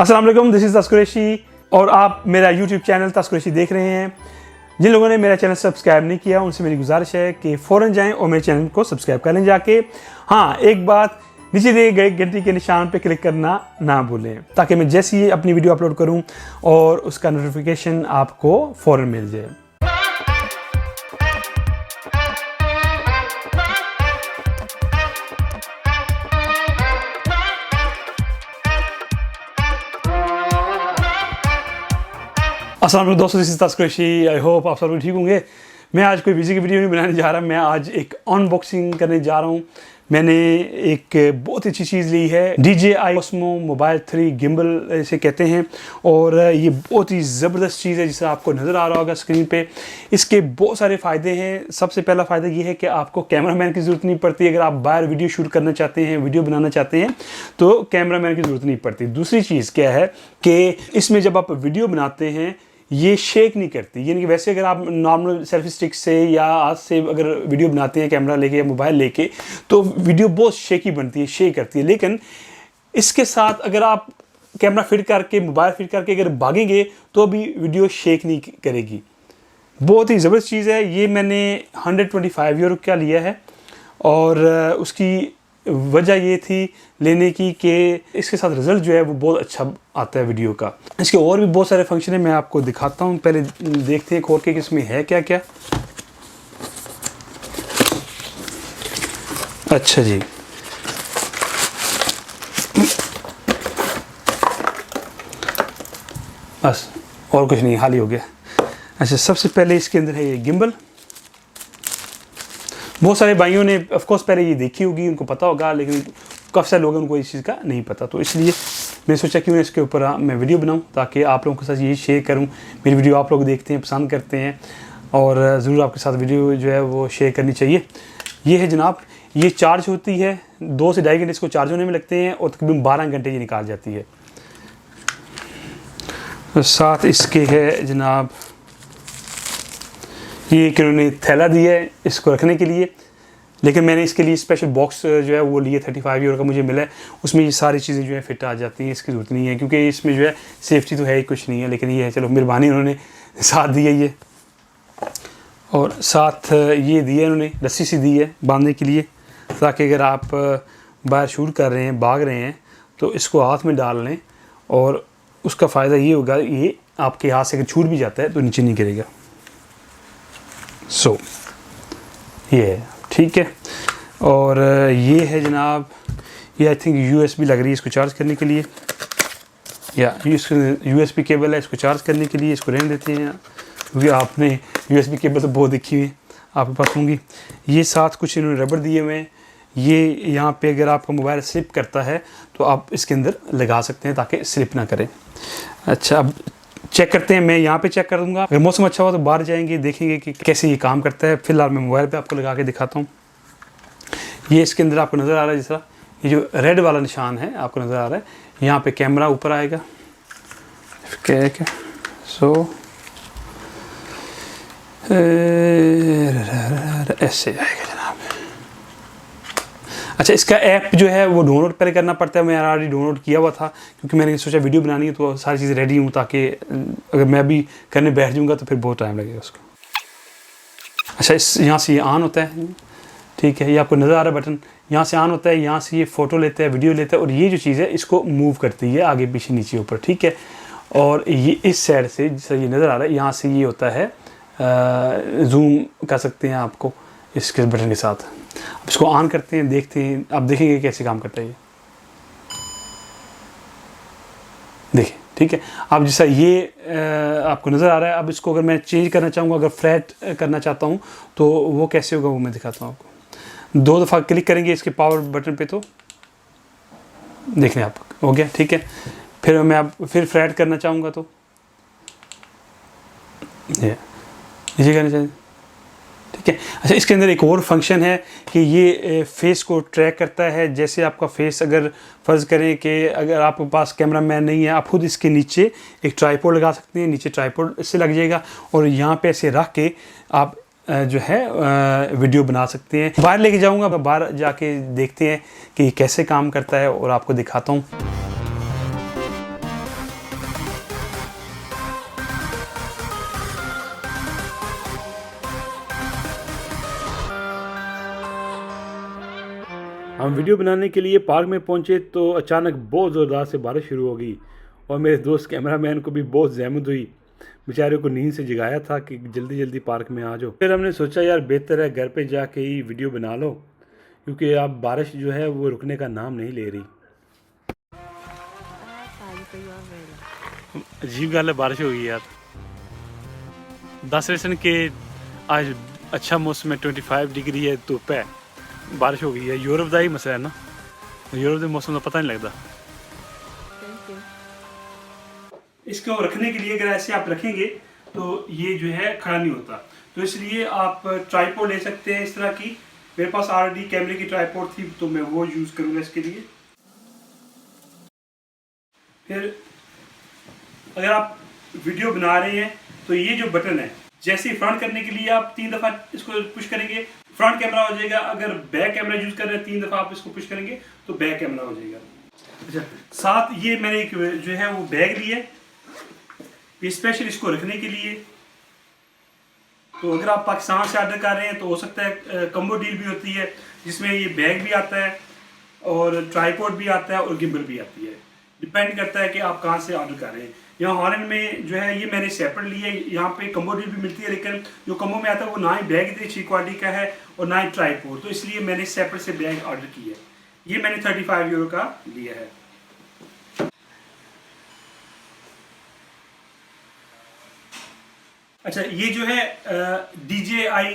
अस्सलाम वालेकुम, this is तस्कुरैशी और आप मेरा YouTube चैनल तस्कुरैशी देख रहे हैं। जिन लोगों ने मेरा चैनल सब्सक्राइब नहीं किया उनसे मेरी गुजारिश है कि फ़ौरन जाएं और मेरे चैनल को सब्सक्राइब कर लें जाके। हाँ, एक बात, नीचे दिए गए घंटी के निशान पे क्लिक करना ना भूलें ताकि मैं जैसे ही अपनी वीडियो अपलोड करूं और उसका नोटिफिकेशन आपको फ़ौरन मिल जाए। अस्सलाम वालेकुम दोस्तों, दिस इज़ तस्कुरैशी। आई होप आप सब लोग ठीक होंगे। मैं आज कोई बिजी की वीडियो नहीं बनाने जा रहा, मैं आज एक अनबॉक्सिंग करने जा रहा हूँ। मैंने एक बहुत अच्छी चीज़ ली है, DJI Osmo Mobile 3 गिम्बल इसे कहते हैं और ये बहुत ही ज़बरदस्त चीज़ है जिसे आपको नज़र आ रहा होगा स्क्रीन पे। इसके बहुत सारे फ़ायदे हैं। सबसे पहला फ़ायदा ये है कि आपको कैमरामैन की ज़रूरत नहीं पड़ती। अगर आप बाहर वीडियो शूट करना चाहते हैं, वीडियो बनाना चाहते हैं तो कैमरामैन की ज़रूरत नहीं पड़ती। दूसरी चीज़ क्या है कि इसमें जब आप वीडियो बनाते हैं ये शेक नहीं करती, यानी कि वैसे अगर आप नॉर्मल सेल्फी स्टिक से या हाथ से अगर वीडियो बनाते हैं कैमरा लेके या मोबाइल लेके तो वीडियो बहुत शेकी बनती है, शेक करती है। लेकिन इसके साथ अगर आप कैमरा फिट करके, मोबाइल फिट करके अगर भागेंगे तो भी वीडियो शेक नहीं करेगी। बहुत ही ज़बरदस्त चीज़ है। ये मैंने 125 यूरो का लिया है और उसकी वजह ये थी लेने की कि इसके साथ रिज़ल्ट जो है वो बहुत अच्छा आता है वीडियो का। इसके और भी बहुत सारे फंक्शन है, मैं आपको दिखाता हूँ। पहले देखते हैं खोल के कि इसमें है क्या क्या। अच्छा जी, बस और कुछ नहीं, खाली हो गया। अच्छा, सबसे पहले इसके अंदर है ये गिम्बल। बहुत सारे भाइयों ने ऑफ कोर्स पहले ये देखी होगी, उनको पता होगा, लेकिन काफ़ी सारे लोग उनको इस चीज़ का नहीं पता। तो इसलिए मैंने सोचा क्यों इसके ऊपर मैं वीडियो बनाऊं ताकि आप लोगों के साथ ये शेयर करूं। मेरी वीडियो आप लोग देखते हैं, पसंद करते हैं और ज़रूर आपके साथ वीडियो जो है वो शेयर करनी चाहिए। ये है जनाब, ये चार्ज होती है, 2 से ढाई घंटे इसको चार्ज होने में लगते हैं और तकरीबन 12 घंटे ये निकाल जाती है। साथ इसके है जनाब ये कि उन्होंने थैला दिया है इसको रखने के लिए, लेकिन मैंने इसके लिए स्पेशल बॉक्स जो है वो लिए 35 यूरो का मुझे मिला है। उसमें ये सारी चीज़ें जो है फिट आ जाती हैं, इसकी ज़रूरत नहीं है क्योंकि इसमें जो है सेफ्टी तो है ही कुछ नहीं है। लेकिन ये है, चलो मेहरबानी उन्होंने साथ दी है ये। और साथ ये दिया उन्होंने रस्सी सी दी है बांधने के लिए, ताकि अगर आप बाहर शूट कर रहे हैं, भाग रहे हैं तो इसको हाथ में डाल लें और उसका फ़ायदा ये होगा, ये आपके हाथ से अगर छूट भी जाता है तो नीचे नहीं गिरेगा। सो ये है, ठीक है। और ये है जनाब, ये आई थिंक USB लग रही है इसको चार्ज करने के लिए, या USB केबल है इसको चार्ज करने के लिए। इसको रहने देते हैं क्योंकि आपने USB केबल तो बहुत देखी हुई आपके पास होंगी। ये साथ कुछ इन्होंने रबड़ दिए हुए हैं, ये यहाँ पे अगर आपका मोबाइल स्लिप करता है तो आप इसके अंदर लगा सकते हैं ताकि स्लिप ना करें। अच्छा, अब चेक करते हैं, मैं यहाँ पे चेक कर दूँगा। अगर मौसम अच्छा हो तो बाहर जाएंगे, देखेंगे कि कैसे ये काम करता है। फिलहाल मैं मोबाइल पे आपको लगा के दिखाता हूँ। ये इसके अंदर आपको नज़र आ रहा है, जैसा ये जो रेड वाला निशान है आपको नज़र आ रहा है, यहाँ पे कैमरा ऊपर आएगा। क्या सो ऐसे आएगा जनाब। अच्छा, इसका ऐप जो है वो डाउनलोड पहले करना पड़ता है। मैं ऑलरेडी डाउनलोड किया हुआ था क्योंकि मैंने सोचा वीडियो बनानी है तो सारी चीज़ें रेडी हूँ, ताकि अगर मैं भी करने बैठ जाऊँगा तो फिर बहुत टाइम लगेगा उसको। अच्छा, इस यहाँ से ये ऑन होता है, ठीक है, ये आपको नज़र आ रहा है बटन, यहाँ से ऑन होता है। यहाँ से ये फ़ोटो लेता है, वीडियो लेता है और ये जो चीज़ है इसको मूव करती है आगे पीछे नीचे ऊपर, ठीक है। और ये इस साइड से जैसे ये नज़र आ रहा है, यहाँ से ये होता है जूम कर सकते हैं आपको इसके बटन के साथ। अब इसको ऑन करते हैं, देखते हैं, आप देखेंगे कैसे काम करता है ये, देखिए, ठीक है। अब जैसा ये आपको नज़र आ रहा है, अब इसको अगर मैं चेंज करना चाहूँगा, अगर फ्लैट करना चाहता हूँ तो वो कैसे होगा वो मैं दिखाता हूँ आपको। 2 दफ़ा क्लिक करेंगे इसके पावर बटन पे तो देख लें आप, हो गया, ठीक है। फिर मैं अब फिर फ्लैट करना चाहूँगा तो ये करना चाहिए, ठीक है। अच्छा, इसके अंदर एक और फंक्शन है कि ये फेस को ट्रैक करता है। जैसे आपका फेस, अगर फ़र्ज़ करें कि अगर आपके पास कैमरा मैन नहीं है, आप खुद इसके नीचे एक ट्राइपॉड लगा सकते हैं, नीचे ट्राइपॉड इससे लग जाएगा और यहाँ पे ऐसे रख के आप जो है वीडियो बना सकते हैं। बाहर लेके जाऊँगा, बाहर जाके देखते हैं कि कैसे काम करता है और आपको दिखाता हूँ। हम वीडियो बनाने के लिए पार्क में पहुंचे तो अचानक बहुत ज़ोरदार से बारिश शुरू हो गई और मेरे दोस्त कैमरामैन को भी बहुत जहमत हुई। बेचारे को नींद से जगाया था कि जल्दी जल्दी पार्क में आ जाओ। फिर हमने सोचा यार बेहतर है घर पे जाके ही वीडियो बना लो, क्योंकि अब बारिश जो है वो रुकने का नाम नहीं ले रही। अजीब गल है, बारिश हो गई यार। 10 रेसन के आज अच्छा मौसम है, 25 डिग्री है, धुप है, बारिश हो गई है। यूरोप का ही मसला है ना, यूरोप के मौसम का पता नहीं लगता। इसको रखने के लिए अगर ऐसे आप रखेंगे तो ये जो है खड़ा नहीं होता, तो इसलिए आप ट्राइपॉड ले सकते हैं इस तरह की। मेरे पास ऑलरेडी कैमरे की ट्राइपॉड थी तो मैं वो यूज़ करूँगा इसके लिए। फिर अगर आप वीडियो बना रहे हैं तो ये जो बटन है, जैसे फ्रंट करने के लिए आप 3 दफ़ा इसको पुश करेंगे, फ्रंट कैमरा हो जाएगा। अगर बैक कैमरा यूज़ कर रहे हैं 3 दफ़ा आप इसको पुश करेंगे तो बैक कैमरा हो जाएगा। अच्छा, साथ ये मैंने एक जो है वो बैग लिया है स्पेशल इसको रखने के लिए। तो अगर आप पाकिस्तान से ऑर्डर कर रहे हैं तो हो सकता है कम्बो डील भी होती है जिसमें ये बैग भी आता है और ट्राइपॉड भी आता है और गिम्बल भी आती है। डिपेंड करता है कि आप कहाँ से ऑर्डर कर रहे हैं। यहाँ हॉलैंड में जो है ये मैंने सेपरेट लिया है। यहाँ पे कम्बो डील भी मिलती है, लेकिन जो कम्बो में आता है वो ना ही बैग इतनी अच्छी क्वालिटी का है और ना ही ट्राइपॉड, तो इसलिए मैंने सेपरेट से बैग ऑर्डर किया है। ये मैंने 35 यूरो का लिया है। अच्छा, ये जो है DJI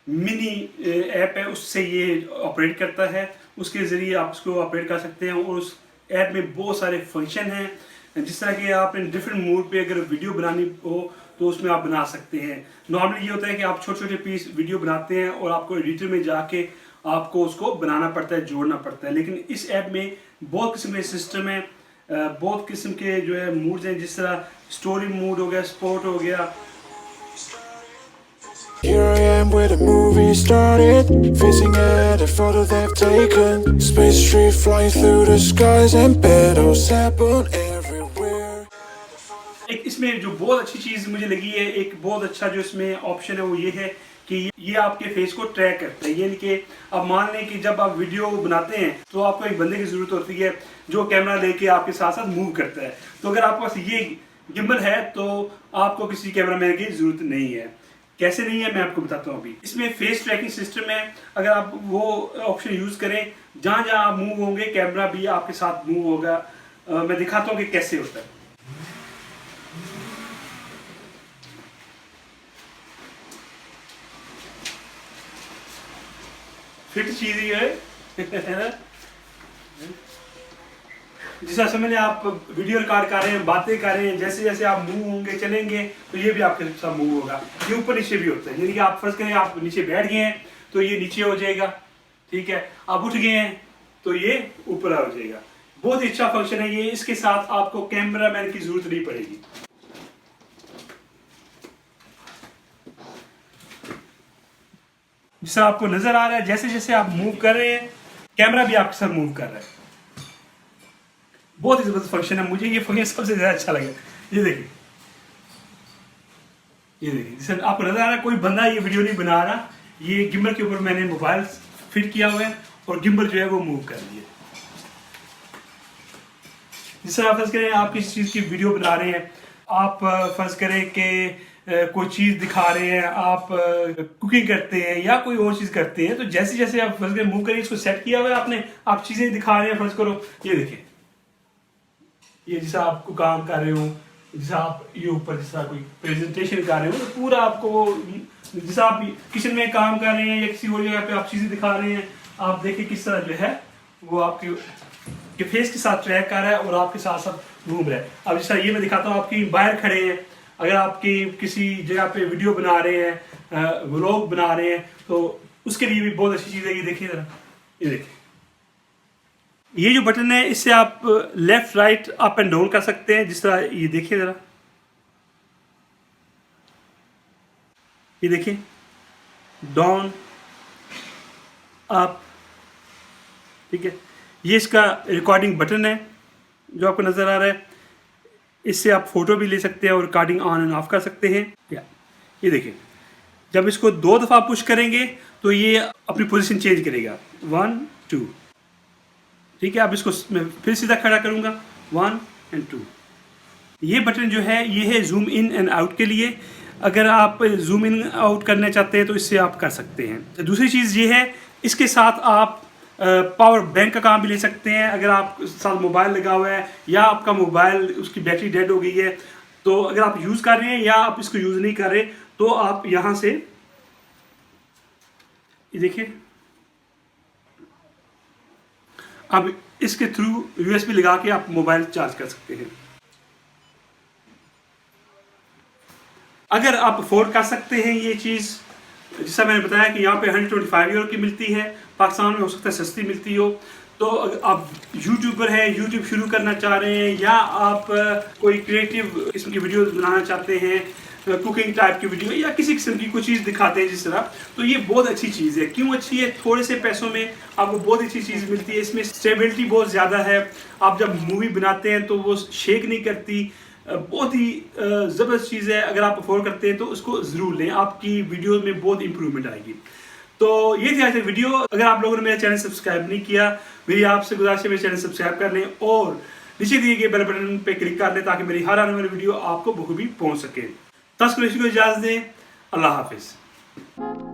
मिनी ऐप है, उससे ये ऑपरेट करता है। उसके ज़रिए आप उसको ऑपरेट कर सकते हैं और उस ऐप में बहुत सारे फंक्शन हैं, जिस तरह कि आप इन डिफरेंट मूड पे अगर वीडियो बनानी हो तो उसमें आप बना सकते हैं। नॉर्मली ये होता है कि आप छोटे छोटे पीस वीडियो बनाते हैं और आपको एडिटर में जाके आपको उसको बनाना पड़ता है, जोड़ना पड़ता है। लेकिन इस ऐप में बहुत किस्म के सिस्टम है, बहुत किस्म के जो है मूड्स हैं, जिस तरह स्टोरी मूड हो गया, स्पोर्ट हो गया। Here I am where the movie started, facing at a photo they've taken. Space tree flying through the skies and petals happen everywhere. एक इसमें जो बहुत अच्छी चीज़ मुझे लगी है, एक बहुत अच्छा जो इसमें ऑप्शन है वो ये है कि ये आपके फेस को ट्रैक करता है। यानी कि अब मान लें कि जब आप वीडियो बनाते हैं तो आपको एक बंदे की ज़रूरत होती है जो कैमरा लेके आपके साथ साथ मूव करता है। तो अगर आपके पास ये गिम्बल है तो आपको किसी कैमरामैन की ज़रूरत नहीं है। कैसे नहीं है मैं आपको बताता हूँ अभी। इसमें फेस ट्रैकिंग सिस्टम है, अगर आप वो ऑप्शन यूज़ करें, जहाँ जहाँ आप मूव होंगे कैमरा भी आपके साथ मूव होगा। मैं दिखाता हूँ कि कैसे होता है। फिट चीज़ ही है जिस समय में आप वीडियो रिकॉर्ड कर रहे हैं, बातें कर रहे हैं, जैसे जैसे आप मूव होंगे चलेंगे तो ये भी आपके साथ मूव होगा। ये ऊपर नीचे भी होता है, यानी कि आप फर्ज करें आप नीचे बैठ गए हैं तो ये नीचे हो जाएगा, ठीक है। आप उठ गए हैं तो ये ऊपर हो जाएगा। बहुत ही अच्छा फंक्शन है ये। इसके साथ आपको कैमरामैन की जरूरत नहीं पड़ेगी। जिससे आपको नजर आ रहा है जैसे जैसे आप मूव कर रहे हैं कैमरा भी आपके साथ मूव कर रहा है। बहुत ही जबरदस्त फंक्शन है, मुझे ये फंक्शन सबसे ज्यादा अच्छा लगा। ये देखिए, ये देखिए, जैसे आपको नजर आ रहा है कोई बंदा ये वीडियो नहीं बना रहा, ये गिम्बल के ऊपर मैंने मोबाइल फिट किया हुआ है और गिम्बल जो है वो मूव कर रही है। जिस तरह फर्ज करें आप किसी चीज़ की वीडियो बना रहे हैं, आप फर्ज करें कि कोई चीज़ दिखा रहे हैं, आप कुकिंग करते हैं या कोई और चीज़ करते हैं, तो जैसे जैसे आप फर्ज करें मूव करें, इसको सेट किया हुआ है आपने, आप चीज़ें दिखा रहे हैं। फर्ज करो ये देखिए, ये जैसा आपको काम कर रहे हो, जैसा आप ये ऊपर जैसा कोई प्रेजेंटेशन कर रहे हो, तो पूरा आपको जैसा आप किचन में काम कर रहे हैं या किसी और जगह पे आप चीज़ें दिखा रहे हैं, आप देखिए किस तरह जो है वो आपके फेस के साथ ट्रैक कर रहा है और आपके साथ साथ घूम रहा है। अब जैसा ये मैं दिखाता हूँ, आपकी बाहर खड़े हैं, अगर आपकी किसी जगह पे वीडियो बना रहे हैं, व्लॉग बना रहे हैं, तो उसके लिए भी बहुत अच्छी चीज़ है। ये देखिए जरा, ये देखिए, ये जो बटन है इससे आप left right up and down कर सकते हैं। जिस तरह ये देखिए जरा, ये देखिए, डाउन अप, ठीक है। ये इसका रिकॉर्डिंग बटन है जो आपको नजर आ रहा है। इससे आप फोटो भी ले सकते हैं और रिकॉर्डिंग ऑन एंड ऑफ कर सकते हैं। ये देखिए, जब इसको 2 दफ़ा पुश करेंगे तो ये अपनी पोजीशन चेंज करेगा। 1 2, ठीक है, अब इसको मैं फिर सीधा खड़ा करूँगा, 1 और 2। ये बटन जो है ये है जूम इन एंड आउट के लिए। अगर आप जूम इन आउट करना चाहते हैं तो इससे आप कर सकते हैं। दूसरी चीज़ ये है, इसके साथ आप पावर बैंक का काम भी ले सकते हैं। अगर आप साथ मोबाइल लगा हुआ है या आपका मोबाइल उसकी बैटरी डेड हो गई है, तो अगर आप यूज़ कर रहे हैं या आप इसको यूज़ नहीं कर रहे, तो आप यहाँ से ये देखिए, अब इसके थ्रू USB लगा के आप मोबाइल चार्ज कर सकते हैं। अगर आप अफोर्ड कर सकते हैं ये चीज़, जैसा मैंने बताया कि यहाँ पे 125 यूरो की मिलती है, पाकिस्तान में हो सकता है सस्ती मिलती हो। तो अगर आप यूट्यूबर हैं, यूट्यूब शुरू करना चाह रहे हैं, या आप कोई क्रिएटिव किस्म की वीडियो बनाना चाहते हैं, कुकिंग टाइप की वीडियो या किसी किस्म की कोई चीज़ दिखाते हैं जिस तरह, तो ये बहुत अच्छी चीज़ है। क्यों अच्छी है? थोड़े से पैसों में आपको बहुत अच्छी चीज़ मिलती है। इसमें स्टेबिलिटी बहुत ज़्यादा है। आप जब मूवी बनाते हैं तो वो शेक नहीं करती। बहुत ही ज़बरदस्त चीज़ है। अगर आप अफोर्ड करते हैं तो उसको ज़रूर लें, आपकी वीडियो में बहुत इंप्रूवमेंट आएगी। तो ये थी आज की वीडियो। अगर आप लोगों ने मेरा चैनल सब्सक्राइब नहीं किया, मेरी आपसे गुजारिश है मेरे चैनल सब्सक्राइब कर लें और नीचे दिए गए बेल बटन पे क्लिक कर लें ताकि मेरी हर आने वाली वीडियो आपको बखूबी पहुंच सके। तब तक को इजाज़त दें। अल्लाह हाफिज़।